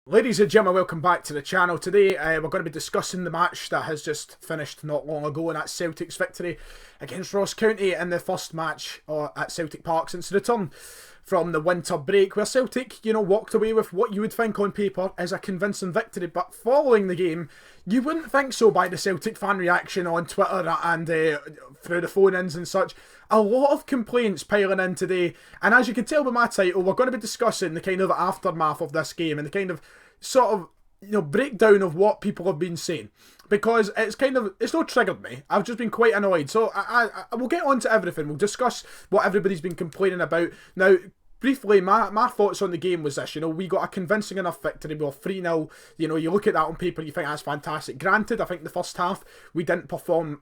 Ladies and gentlemen, welcome back to the channel. Today we're going to be discussing the match that has just finished not long ago, and that's Celtic's victory against Ross County in the first match at Celtic Park since the return from the winter break, where Celtic, walked away with what you would think on paper is a convincing victory, but following the game, you wouldn't think so by the Celtic fan reaction on Twitter and through the phone-ins and such. A lot of complaints piling in today, and as you can tell by my title, we're going to be discussing the kind of aftermath of this game and the kind of breakdown of what people have been saying, because it's not triggered me. I've just been quite annoyed. So I will get on to everything. We'll discuss what everybody's been complaining about. Now, briefly, my thoughts on the game was this. We got a convincing enough victory. We were 3-0. You look at that on paper, you think that's fantastic. Granted, I think the first half we didn't perform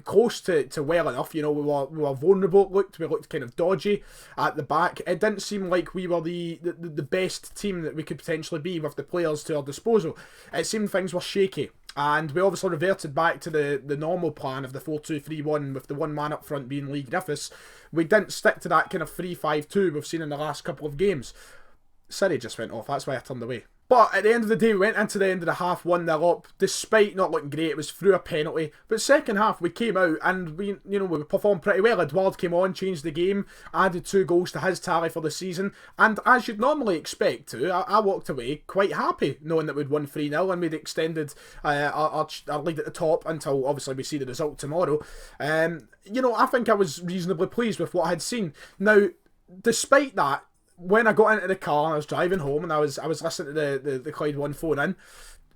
close to well enough. We were vulnerable. We looked kind of dodgy at the back. It didn't seem like we were the best team that we could potentially be with the players to our disposal. It seemed things were shaky, and we obviously reverted back to the normal plan of the 4-2-3-1 with the one man up front being Lee Griffiths. We didn't stick to that kind of 3-5-2 we've seen in the last couple of games. Siri just went off, that's why I turned away. But at the end of the day, we went into the end of the half 1-0 up, despite not looking great. It was through a penalty. But second half, we came out and we performed pretty well. Edouard came on, changed the game, added 2 goals to his tally for the season. And as you'd normally expect to, I walked away quite happy knowing that we'd won 3-0 and we'd extended our lead at the top until obviously we see the result tomorrow. I think I was reasonably pleased with what I had seen. Now, despite that, when I got into the car and I was driving home and I was listening to the Clyde One phone in,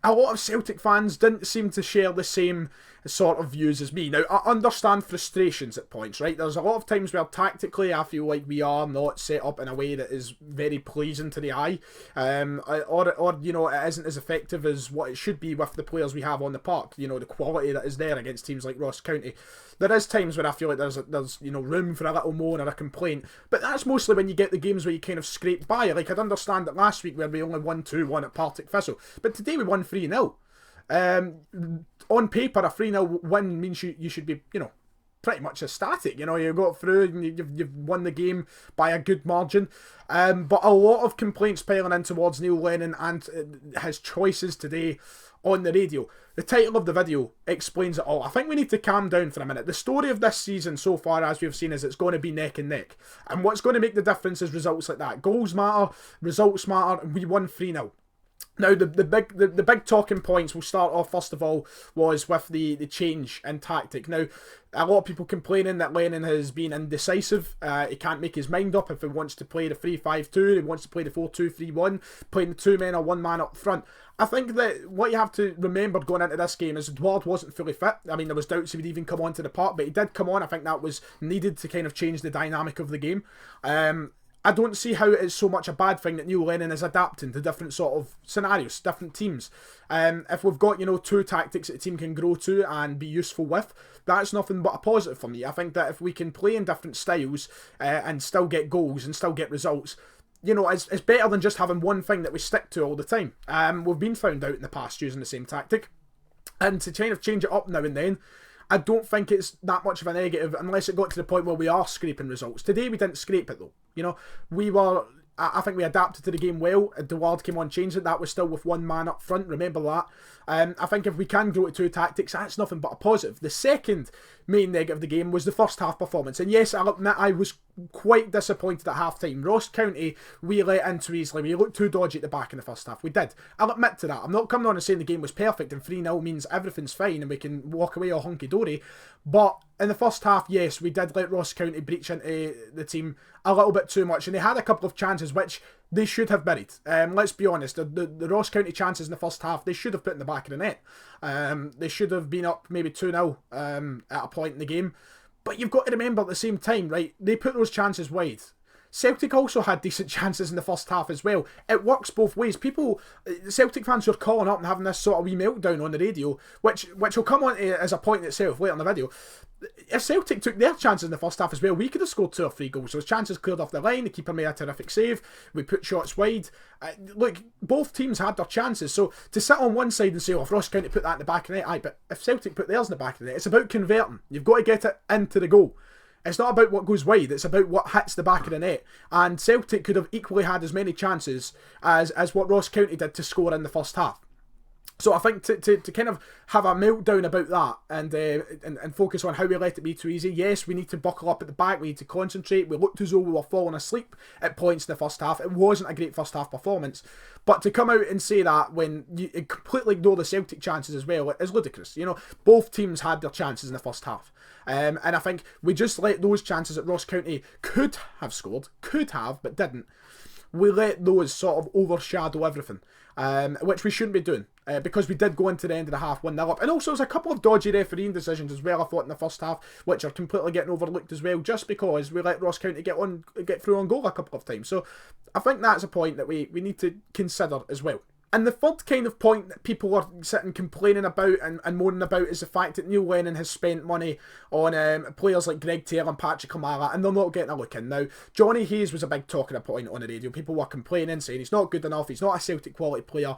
a lot of Celtic fans didn't seem to share the same sort of views as me. Now, I understand frustrations at points, right? There's a lot of times where tactically I feel like we are not set up in a way that is very pleasing to the eye, or it isn't as effective as what it should be with the players we have on the park. The quality that is there against teams like Ross County. There is times where I feel like there's room for a little moan or a complaint, but that's mostly when you get the games where you kind of scrape by. Like, I'd understand that last week where we only won 2-1 at Partick Thistle, but today we won 3-0. On paper, a 3-0 win means you should be, pretty much ecstatic. You got through and you've won the game by a good margin. But a lot of complaints piling in towards Neil Lennon and his choices today on the radio. The title of the video explains it all. I think we need to calm down for a minute. The story of this season so far, as we've seen, is it's going to be neck and neck. And what's going to make the difference is results like that. Goals matter, results matter, and we won 3-0. Now, the big talking points, we'll start off first of all, was with the change in tactic. Now, a lot of people complaining that Lennon has been indecisive. He can't make his mind up if he wants to play the 3-5-2, he wants to play the 4-2-3-1, playing the 2 men or 1 man up front. I think that what you have to remember going into this game is Edouard wasn't fully fit. I mean, there was doubts he would even come onto the park, but he did come on. I think that was needed to kind of change the dynamic of the game. I don't see how it is so much a bad thing that Neil Lennon is adapting to different sort of scenarios, different teams. If we've got, 2 tactics that the team can grow to and be useful with, that's nothing but a positive for me. I think that if we can play in different styles and still get goals and still get results, it's better than just having one thing that we stick to all the time. We've been found out in the past using the same tactic. And to kind of change it up now and then, I don't think it's that much of a negative unless it got to the point where we are scraping results. Today we didn't scrape it though. I think we adapted to the game well. Edouard came on, changed it. That was still with 1 man up front, remember that. I think if we can grow to 2 tactics, that's nothing but a positive. The second main negative of the game was the first half performance. And yes, I'll admit I was quite disappointed at half time. Ross County, we let in too easily. We looked too dodgy at the back in the first half. We did. I'll admit to that. I'm not coming on and saying the game was perfect and 3-0 means everything's fine and we can walk away all hunky-dory. But in the first half, yes, we did let Ross County breach into the team a little bit too much, and they had a couple of chances which they should have buried. Let's be honest, the Ross County chances in the first half, they should have put in the back of the net. They should have been up maybe 2-0 at a point in the game. But you've got to remember at the same time, right, they put those chances wide. Celtic also had decent chances in the first half as well. It works both ways. Celtic fans who are calling up and having this sort of wee meltdown on the radio, which will come on as a point itself later in the video. If Celtic took their chances in the first half as well, we could have scored 2 or 3 goals. Those chances cleared off the line, the keeper made a terrific save, we put shots wide. Look, both teams had their chances, so to sit on one side and say, if Ross County put that in the back of the net, but if Celtic put theirs in the back of the net, it's about converting. You've got to get it into the goal. It's not about what goes wide, it's about what hits the back of the net. And Celtic could have equally had as many chances as what Ross County did to score in the first half. So I think to kind of have a meltdown about that and focus on how we let it be too easy. Yes, we need to buckle up at the back. We need to concentrate. We looked as though we were falling asleep at points in the first half. It wasn't a great first half performance. But to come out and say that when you completely ignore the Celtic chances as well is ludicrous. You know, both teams had their chances in the first half. And I think we just let those chances that Ross County could have scored, but didn't. We let those sort of overshadow everything, which we shouldn't be doing, because we did go into the end of the half 1-0 up. And also there's a couple of dodgy refereeing decisions as well, I thought, in the first half, which are completely getting overlooked as well, just because we let Ross County get through on goal a couple of times. So I think that's a point that we need to consider as well. And the third kind of point that people are sitting complaining about and moaning about is the fact that Neil Lennon has spent money on players like Greg Taylor and Patrick Kamara, and they're not getting a look in. Now, Johnny Hayes was a big talking point on the radio. People were complaining, saying he's not good enough, he's not a Celtic quality player,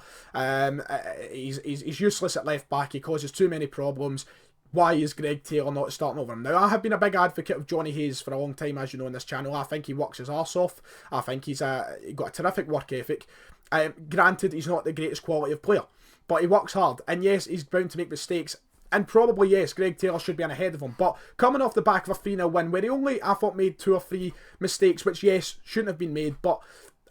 he's useless at left back, he causes too many problems. Why is Greg Taylor not starting over him? Now, I have been a big advocate of Johnny Hayes for a long time, as you know, on this channel. I think he works his arse off. I think he's got a terrific work ethic. Granted, he's not the greatest quality of player, but he works hard. And yes, he's bound to make mistakes. And probably, yes, Greg Taylor should be on ahead of him. But coming off the back of a 3-0 win, where he only, I thought, made 2 or 3 mistakes, which, yes, shouldn't have been made, but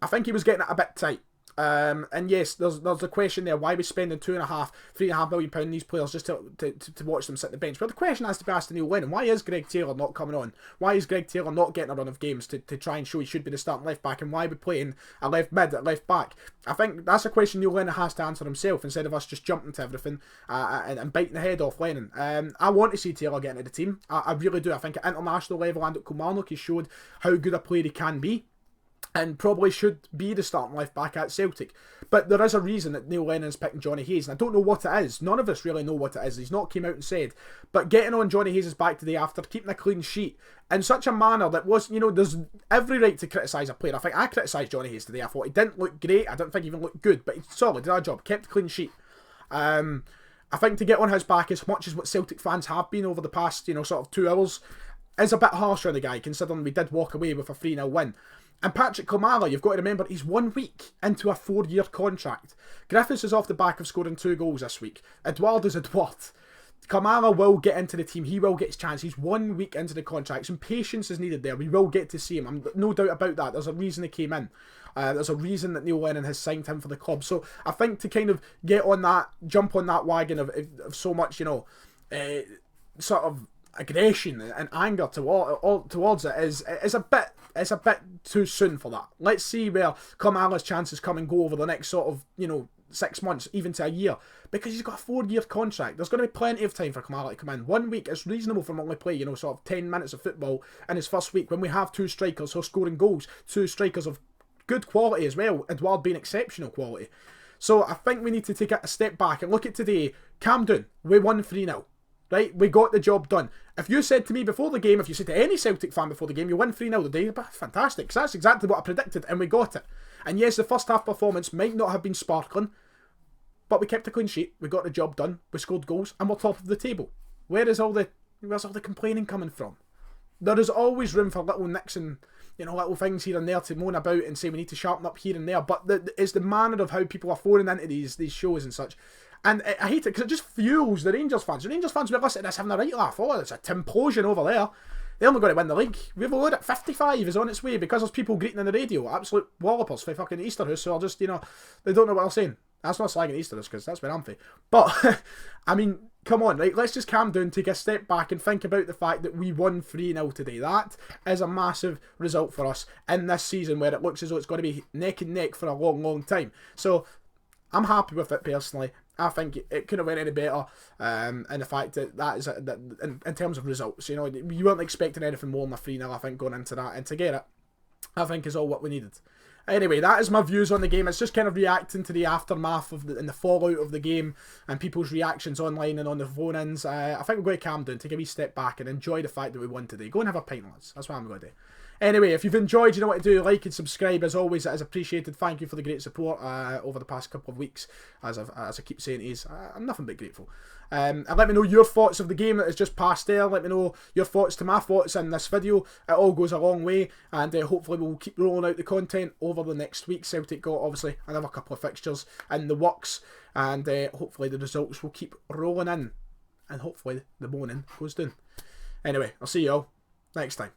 I think he was getting it a bit tight. And yes, there's a question there, why are we spending £3.5 million on these players just to watch them sit on the bench? Well, the question has to be asked to Neil Lennon, why is Greg Taylor not coming on? Why is Greg Taylor not getting a run of games to try and show he should be the starting left back, and why are we playing a left mid at left back? I think that's a question Neil Lennon has to answer himself, instead of us just jumping to everything and biting the head off Lennon. I want to see Taylor get into the team, I really do. I think at international level and at Kilmarnock he showed how good a player he can be, and probably should be the starting left back at Celtic. But there is a reason that Neil Lennon's picking Johnny Hayes, and I don't know what it is. None of us really know what it is. He's not came out and said. But getting on Johnny Hayes' back today after keeping a clean sheet in such a manner that was, you know, there's every right to criticise a player. I think I criticised Johnny Hayes today. I thought he didn't look great. I don't think he even looked good, but he's solid, did our job, kept a clean sheet. I think to get on his back as much as what Celtic fans have been over the past, you know, sort of 2 hours, is a bit harsh on the guy, considering we did walk away with a 3-0 win. And Patrick Kamara, you've got to remember, he's 1 week into a 4-year contract. Griffiths is off the back of scoring 2 goals this week. Edouard is Edouard. Kamara will get into the team. He will get his chance. He's 1 week into the contract. Some patience is needed there. We will get to see him. I'm no doubt about that. There's a reason he came in. There's a reason that Neil Lennon has signed him for the club. So I think to kind of get on that, jump on that wagon of so much, you know, sort of aggression and anger towards it is a bit too soon for that. Let's see where Kamara's chances come and go over the next sort of, you know, 6 months, even to a year, because he's got a 4-year contract. There's going to be plenty of time for Kamara to come in. 1 week is reasonable for him to only play, you know, sort of 10 minutes of football in his first week, when we have 2 strikers who are scoring goals, 2 strikers of good quality as well, Edouard being exceptional quality. So I think we need to take a step back and look at today. Calm down. We won 3-0. Right, we got the job done. If you said to me before the game, if you said to any Celtic fan before the game, you win 3-0 today, fantastic, because that's exactly what I predicted, and we got it. And yes, the first half performance might not have been sparkling, but we kept a clean sheet, we got the job done, we scored goals, and we're top of the table. Where's all the complaining coming from? There is always room for little nicks and, you know, little things here and there to moan about and say we need to sharpen up here and there, but it's the manner of how people are phoning into these shows and such. And I hate it because it just fuels the Rangers fans. The Rangers fans will listen to this having a right laugh. Oh, it's a Timplosion over there. They're only going to win the league. We've lowered it. 55 is on its way because there's people greeting on the radio. Absolute wallopers for fucking Easterhouse who are just, you know, they don't know what they're saying. That's not slagging Easterhouse because that's where I'm from. But, I mean, come on, right? Let's just calm down, take a step back and think about the fact that we won 3-0 today. That is a massive result for us in this season where it looks as though it's going to be neck and neck for a long, long time. So, I'm happy with it personally. I think it could have went any better, and the fact that is that in terms of results, you know, you weren't expecting anything more than a 3-0, I think, going into that, and to get it, I think, is all what we needed. Anyway, that is my views on the game. It's just kind of reacting to the aftermath of and the fallout of the game and people's reactions online and on the phone-ins. I think we're going to calm down, take a wee step back and enjoy the fact that we won today. Go and have a pint, lads. That's what I'm going to do. Anyway, if you've enjoyed, you know what to do. Like and subscribe. As always, it is appreciated. Thank you for the great support over the past couple of weeks. As I keep saying, I'm nothing but grateful. And let me know your thoughts of the game that has just passed there. Let me know your thoughts to my thoughts in this video. It all goes a long way, and hopefully we'll keep rolling out the content over the next week. Celtic got obviously another couple of fixtures in the works, and hopefully the results will keep rolling in, and hopefully the moaning goes down. Anyway, I'll see you all next time.